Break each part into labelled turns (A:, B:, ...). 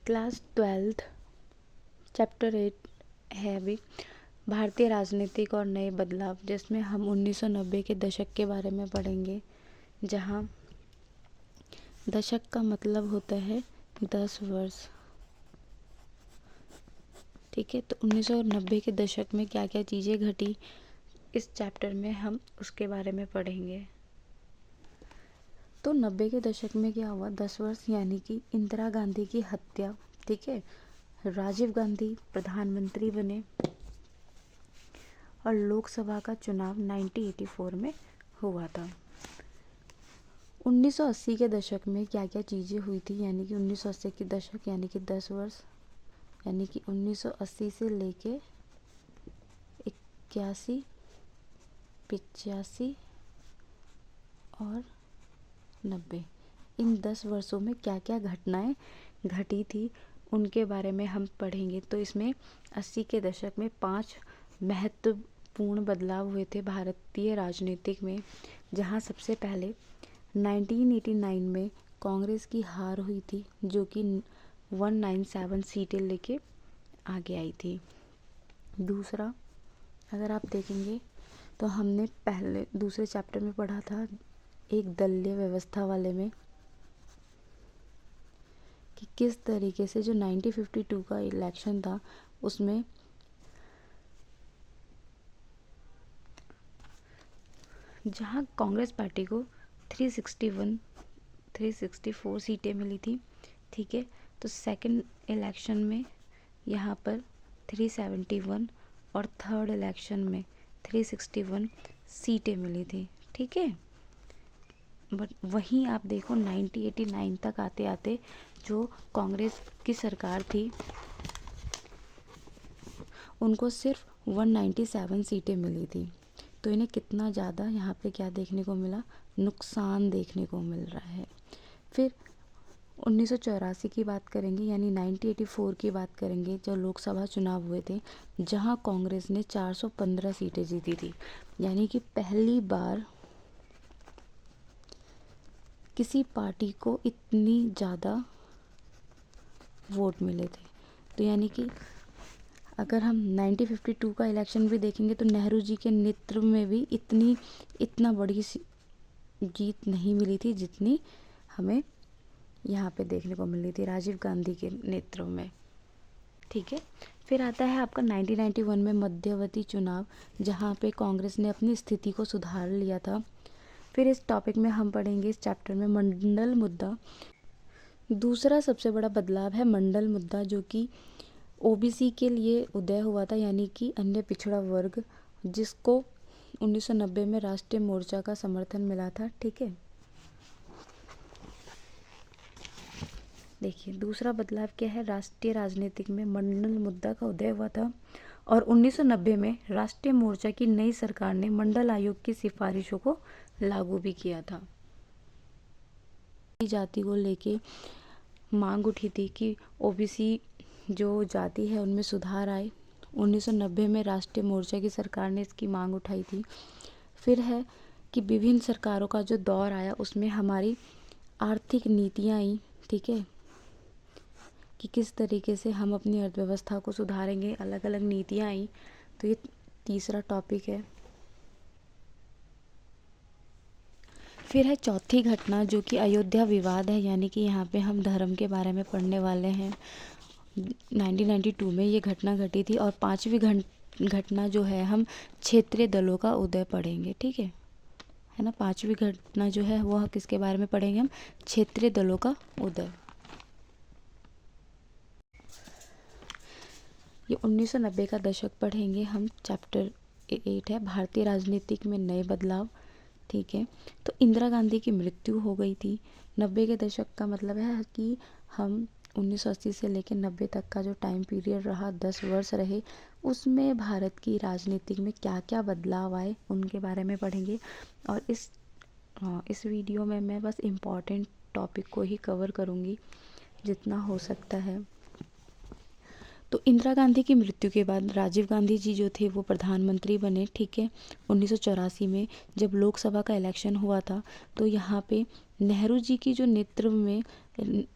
A: Class 12th chapter 8 है अभी भारतीय राजनीतिक और नए बदलाव, जिसमें हम 1990 के दशक के बारे में पढ़ेंगे, जहां दशक का मतलब होता है 10 वर्ष। ठीक है, तो 1990 के दशक में क्या क्या चीज़ें घटी, इस चैप्टर में हम उसके बारे में पढ़ेंगे। तो 90 के दशक में क्या हुआ, 10 वर्ष यानी कि इंदिरा गांधी की हत्या। ठीक है, राजीव गांधी प्रधानमंत्री बने और लोकसभा का चुनाव 1984 में हुआ था। 1980 के दशक में क्या क्या चीज़ें हुई थी, यानी कि 1980 के दशक यानी कि 10 वर्ष, यानी कि 1980 से लेके 81, 85 और 90, इन 10 वर्षों में क्या क्या घटनाएं घटी थी उनके बारे में हम पढ़ेंगे। तो इसमें 80 के दशक में 5 महत्वपूर्ण बदलाव हुए थे भारतीय राजनीतिक में, जहां सबसे पहले 1989 में कांग्रेस की हार हुई थी, जो कि 197 सीटें लेके आगे आई थी। दूसरा, अगर आप देखेंगे तो हमने पहले दूसरे चैप्टर में पढ़ा था एक दलीय व्यवस्था वाले में कि किस तरीके से जो 1952 का इलेक्शन था उसमें जहां कांग्रेस पार्टी को 364 सीटें मिली थी। ठीक है, तो सेकंड इलेक्शन में यहाँ पर 371 और थर्ड इलेक्शन में 361 सीटें मिली थी। ठीक है, बट वहीं आप देखो 1989 तक आते आते जो कांग्रेस की सरकार थी उनको सिर्फ 197 सीटें मिली थी। तो इन्हें कितना ज़्यादा यहाँ पे क्या देखने को मिला, नुकसान देखने को मिल रहा है। फिर 1984 की बात करेंगे, यानी 1984 की बात करेंगे, जब लोकसभा चुनाव हुए थे, जहाँ कांग्रेस ने 415 सीटें जीती थी, यानी कि पहली बार किसी पार्टी को इतनी ज़्यादा वोट मिले थे। तो यानी कि अगर हम 1952 का इलेक्शन भी देखेंगे तो नेहरू जी के नेतृत्व में भी इतना बड़ी जीत नहीं मिली थी जितनी हमें यहाँ पे देखने को मिली थी राजीव गांधी के नेतृत्व में। ठीक है, फिर आता है आपका 1991 में मध्यवर्ती चुनाव, जहाँ पे कांग्रेस ने अपनी स्थिति को सुधार लिया था। फिर इस टॉपिक में हम पढ़ेंगे इस चैप्टर में मंडल मुद्दा। दूसरा सबसे बड़ा बदलाव है मंडल मुद्दा, जो कि ओबीसी के लिए उदय हुआ था, यानी कि अन्य पिछड़ा वर्ग, जिसको 1990 में राष्ट्रीय मोर्चा का समर्थन मिला था। ठीक है, देखिए दूसरा बदलाव क्या है, राष्ट्रीय राजनीतिक में मंडल मुद्दा का उदय हुआ था और 1990 में राष्ट्रीय मोर्चा की नई सरकार ने मंडल आयोग की सिफारिशों को लागू भी किया था। जाति को लेके मांग उठी थी कि ओबीसी जो जाति है उनमें सुधार आए। 1990 में राष्ट्रीय मोर्चा की सरकार ने इसकी मांग उठाई थी। फिर है कि विभिन्न सरकारों का जो दौर आया उसमें हमारी आर्थिक नीतियाँ आई। ठीक है, कि किस तरीके से हम अपनी अर्थव्यवस्था को सुधारेंगे, अलग अलग नीतियाँ आई। तो ये तीसरा टॉपिक है। फिर है चौथी घटना, जो कि अयोध्या विवाद है, यानी कि यहाँ पे हम धर्म के बारे में पढ़ने वाले हैं। 1992 में ये घटना घटी थी। और पांचवी घटना जो है हम क्षेत्रीय दलों का उदय पढ़ेंगे। ठीक है ना, पांचवी घटना जो है वो किसके बारे में पढ़ेंगे, हम क्षेत्रीय दलों का उदय। ये 1990 का दशक पढ़ेंगे हम, चैप्टर 8 है भारतीय राजनीतिक में नए बदलाव। ठीक है, तो इंदिरा गांधी की मृत्यु हो गई थी। 90 के दशक का मतलब है कि हम 1980 से लेकर 90 तक का जो टाइम पीरियड रहा, 10 वर्ष रहे, उसमें भारत की राजनीतिक में क्या क्या बदलाव आए उनके बारे में पढ़ेंगे। और इस वीडियो में मैं बस इम्पॉर्टेंट टॉपिक को ही कवर करूँगी जितना हो सकता है। तो इंदिरा गांधी की मृत्यु के बाद राजीव गांधी जी जो थे वो प्रधानमंत्री बने, ठीक है। 1984 में जब लोकसभा का इलेक्शन हुआ था तो यहाँ पे नेहरू जी की जो नेतृत्व में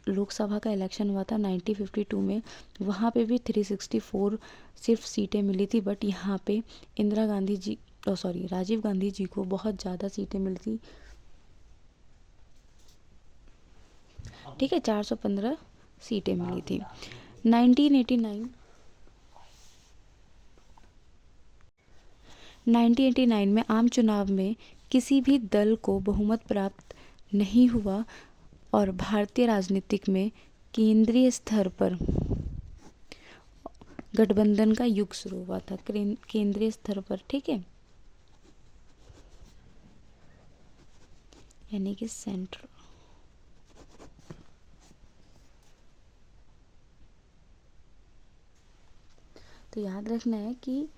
A: लोकसभा का इलेक्शन हुआ था 1952 में, वहाँ पे भी 364 सिर्फ सीटें मिली थी, बट यहाँ पे इंदिरा गांधी जी राजीव गांधी जी को बहुत ज़्यादा सीटें मिली थी, ठीक है, 415 सीटें मिली थी। 1989 में आम चुनाव में किसी भी दल को बहुमत प्राप्त नहीं हुआ और भारतीय राजनीतिक में केंद्रीय स्तर पर गठबंधन का युग शुरू हुआ था, केंद्रीय स्तर पर, ठीक है, यानी कि सेंट्रल। तो याद रखना है कि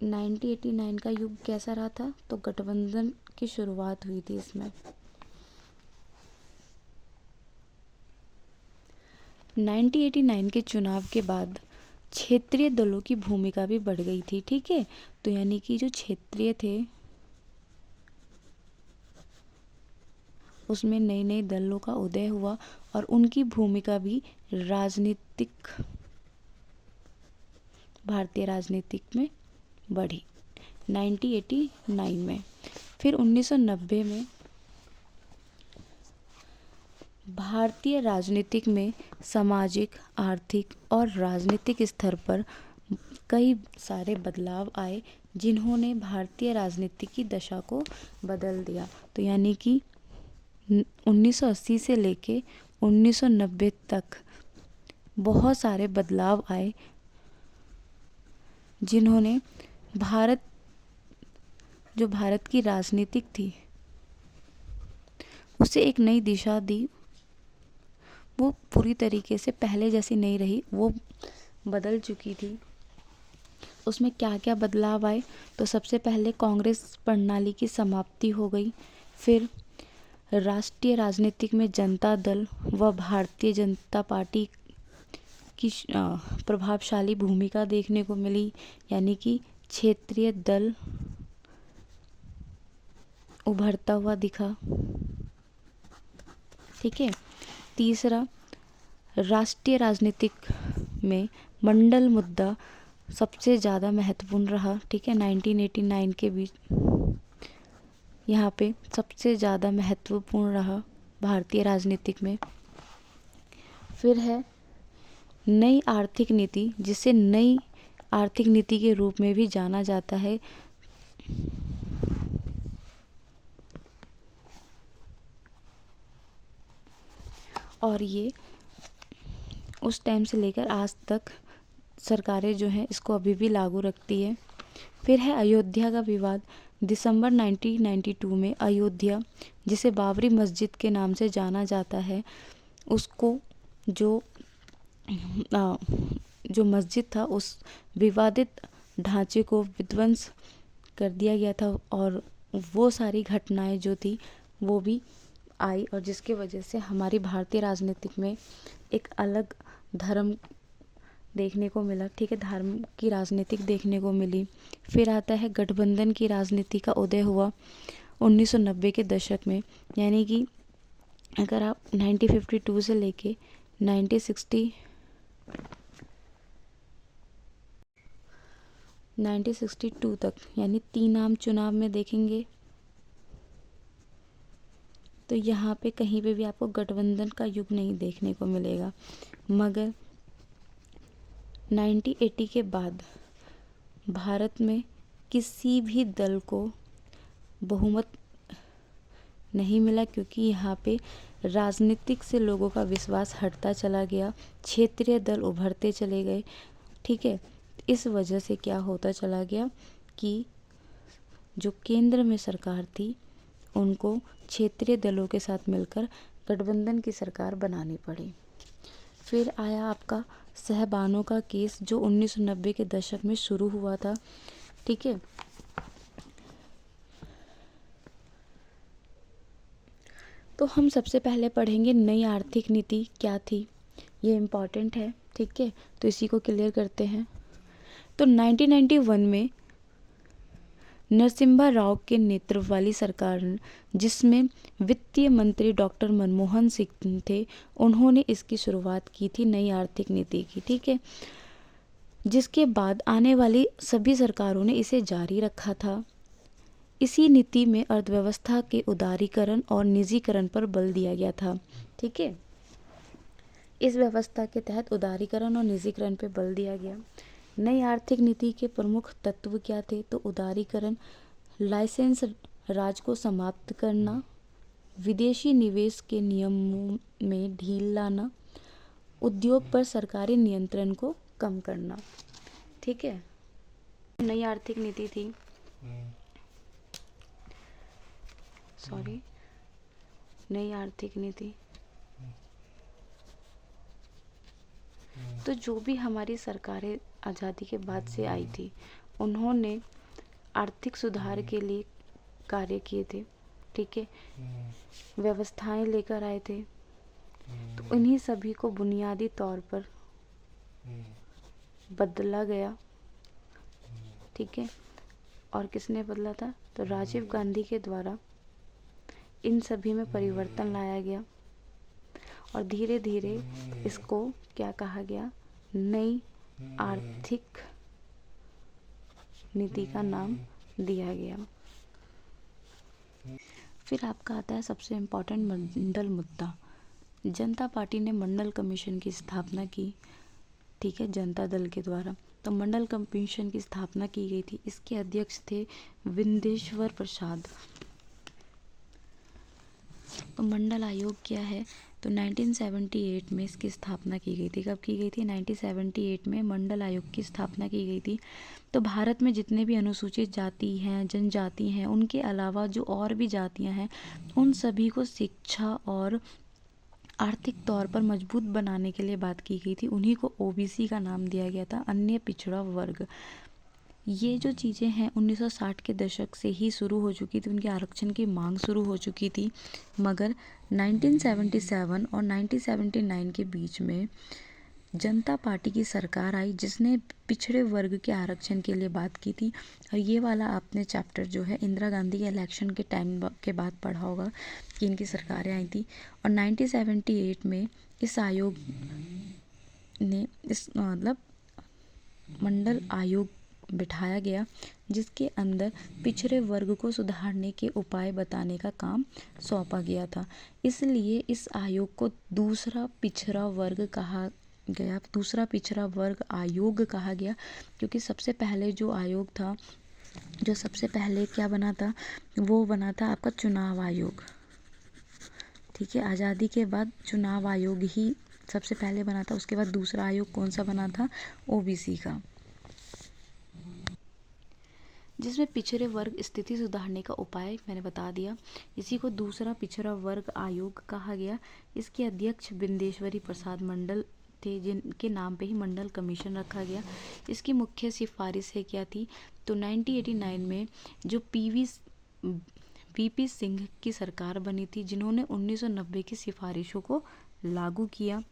A: 1989 का युग कैसा रहा था, तो गठबंधन की शुरुआत हुई थी इसमें। 1989 के चुनाव के बाद क्षेत्रीय दलों की भूमिका भी बढ़ गई थी, ठीक है। तो यानी कि जो क्षेत्रीय थे उसमें नए नए दलों का उदय हुआ और उनकी भूमिका भी राजनीतिक, भारतीय राजनीतिक में बढ़ी 1989 में। फिर 1990 में भारतीय राजनीतिक में सामाजिक, आर्थिक और राजनीतिक स्तर पर कई सारे बदलाव आए जिन्होंने भारतीय राजनीति की दशा को बदल दिया। तो यानी कि 1980 से लेके 1990 तक बहुत सारे बदलाव आए जिन्होंने भारत की राजनीतिक थी उसे एक नई दिशा दी। वो पूरी तरीके से पहले जैसी नहीं रही, वो बदल चुकी थी। उसमें क्या क्या बदलाव आए, तो सबसे पहले कांग्रेस प्रणाली की समाप्ति हो गई। फिर राष्ट्रीय राजनीतिक में जनता दल व भारतीय जनता पार्टी की प्रभावशाली भूमिका देखने को मिली, यानी कि क्षेत्रीय दल उभरता हुआ दिखा, ठीक है। तीसरा, राष्ट्रीय राजनीतिक में मंडल मुद्दा सबसे ज़्यादा महत्वपूर्ण रहा, ठीक है। 1989 के बीच यहाँ पे सबसे ज़्यादा महत्वपूर्ण रहा भारतीय राजनीतिक में। फिर है नई आर्थिक नीति, जिसे नई आर्थिक नीति के रूप में भी जाना जाता है। और ये उस टाइम से लेकर आज तक सरकारें जो हैं इसको अभी भी लागू रखती है। फिर है अयोध्या का विवाद। दिसंबर 1992 में अयोध्या, जिसे बाबरी मस्जिद के नाम से जाना जाता है, उसको जो मस्जिद था उस विवादित ढांचे को विध्वंस कर दिया गया था और वो सारी घटनाएं जो थी वो भी आई और जिसके वजह से हमारी भारतीय राजनीतिक में एक अलग धर्म देखने को मिला, ठीक है, धर्म की राजनीतिक देखने को मिली। फिर आता है गठबंधन की राजनीति का उदय हुआ 1990 के दशक में, यानी कि अगर आप 1952 से लेके 1962 तक यानी 3 आम चुनाव में देखेंगे तो यहाँ पे कहीं पे भी आपको गठबंधन का युग नहीं देखने को मिलेगा। मगर 1980 के बाद भारत में किसी भी दल को बहुमत नहीं मिला, क्योंकि यहाँ पे राजनीतिक से लोगों का विश्वास हटता चला गया, क्षेत्रीय दल उभरते चले गए, ठीक है। इस वजह से क्या होता चला गया कि जो केंद्र में सरकार थी उनको क्षेत्रीय दलों के साथ मिलकर गठबंधन की सरकार बनानी पड़ी। फिर आया आपका साहबानों का केस, जो 1990 के दशक में शुरू हुआ था, ठीक है। तो हम सबसे पहले पढ़ेंगे नई आर्थिक नीति क्या थी, ये इम्पॉर्टेंट है। ठीक है, तो इसी को क्लियर करते हैं। तो 1991 में नरसिम्हा राव के नेतृत्व वाली सरकार, जिसमें वित्तीय मंत्री डॉक्टर मनमोहन सिंह थे, उन्होंने इसकी शुरुआत की थी नई आर्थिक नीति की। ठीक है, जिसके बाद आने वाली सभी सरकारों ने इसे जारी रखा था। इसी नीति में अर्थव्यवस्था के उदारीकरण और निजीकरण पर बल दिया गया था। ठीक है, इस व्यवस्था के तहत उदारीकरण और निजीकरण पर बल दिया गया। नई आर्थिक नीति के प्रमुख तत्व क्या थे? तो उदारीकरण, लाइसेंस राज को समाप्त करना, विदेशी निवेश के नियमों में ढील लाना, उद्योग पर सरकारी नियंत्रण को कम करना। ठीक है, नई आर्थिक नीति थी, नई आर्थिक नीति। तो जो भी हमारी सरकारें आज़ादी के बाद से आई थी, उन्होंने आर्थिक सुधार के लिए कार्य किए थे। ठीक है, व्यवस्थाएं लेकर आए थे। तो इन्हीं सभी को बुनियादी तौर पर बदला गया। ठीक है, और किसने बदला था? तो राजीव गांधी के द्वारा इन सभी में परिवर्तन लाया गया और धीरे धीरे इसको क्या कहा गया? नई आर्थिक नीति का नाम दिया गया। फिर आपका आता है सबसे इम्पोर्टेंट मंडल मुद्दा। जनता पार्टी ने मंडल कमीशन की स्थापना की। ठीक है, जनता दल के द्वारा। तो मंडल कमीशन की स्थापना की गई थी। इसके अध्यक्ष थे विंदेश्वर प्रसाद। तो मंडल आयोग क्या है? तो 1978 में इसकी स्थापना की गई थी। कब की गई थी? 1978 में मंडल आयोग की स्थापना की गई थी। तो भारत में जितने भी अनुसूचित जाति हैं, जनजाति हैं, उनके अलावा जो और भी जातियां हैं, उन सभी को शिक्षा और आर्थिक तौर पर मजबूत बनाने के लिए बात की गई थी। उन्हीं को ओबीसी का नाम दिया गया था, अन्य पिछड़ा वर्ग। ये जो चीज़ें हैं 1960 के दशक से ही शुरू हो चुकी थी, उनके आरक्षण की मांग शुरू हो चुकी थी। मगर 1977 और 1979 के बीच में जनता पार्टी की सरकार आई, जिसने पिछड़े वर्ग के आरक्षण के लिए बात की थी। और ये वाला आपने चैप्टर जो है इंदिरा गांधी के इलेक्शन के टाइम के बाद पढ़ा होगा कि इनकी सरकारें आई थी। और 1978 में इस आयोग ने मंडल आयोग बिठाया गया, जिसके अंदर पिछड़े वर्ग को सुधारने के उपाय बताने का काम सौंपा गया था। इसलिए इस आयोग को दूसरा पिछड़ा वर्ग आयोग कहा गया, क्योंकि सबसे पहले जो आयोग था, जो सबसे पहले क्या बना था, वो बना था आपका चुनाव आयोग। ठीक है, आज़ादी के बाद चुनाव आयोग ही सबसे पहले बना था। उसके बाद दूसरा आयोग कौन सा बना था? ओबीसी का, जिसमें पिछड़े वर्ग स्थिति सुधारने का उपाय मैंने बता दिया। इसी को दूसरा पिछड़ा वर्ग आयोग कहा गया। इसके अध्यक्ष बिंदेश्वरी प्रसाद मंडल थे, जिनके नाम पे ही मंडल कमीशन रखा गया। इसकी मुख्य सिफारिशें क्या थी? तो 1989 में जो वीपी सिंह की सरकार बनी थी, जिन्होंने 1990 की सिफारिशों को लागू किया।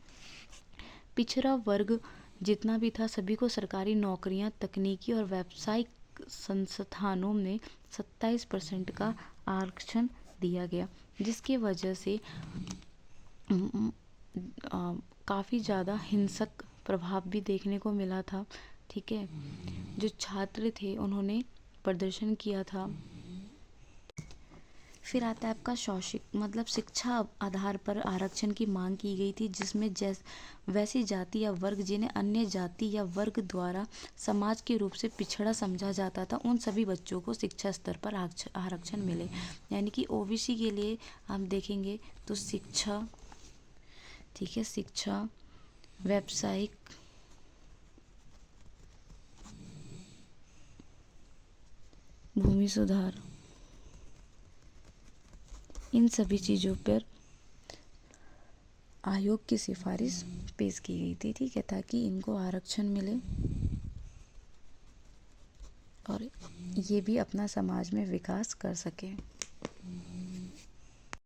A: पिछड़ा वर्ग जितना भी था, सभी को सरकारी नौकरियां, तकनीकी और व्यावसायिक संस्थानों में 27% का आरक्षण दिया गया, जिसकी वजह से काफ़ी ज़्यादा हिंसक प्रभाव भी देखने को मिला था। ठीक है, जो छात्र थे उन्होंने प्रदर्शन किया था। फिर आता है आपका शैक्षिक शिक्षा आधार पर आरक्षण की मांग की गई थी, जिसमें वैसी जाति या वर्ग जिन्हें अन्य जाति या वर्ग द्वारा समाज के रूप से पिछड़ा समझा जाता था, उन सभी बच्चों को शिक्षा स्तर पर आरक्षण मिले। यानी कि ओबीसी के लिए हम देखेंगे तो शिक्षा, ठीक है, शिक्षा, व्यावसायिक, भूमि सुधार, इन सभी चीज़ों पर आयोग की सिफारिश पेश की गई थी। ठीक है, ताकि इनको आरक्षण मिले और ये भी अपना समाज में विकास कर सके।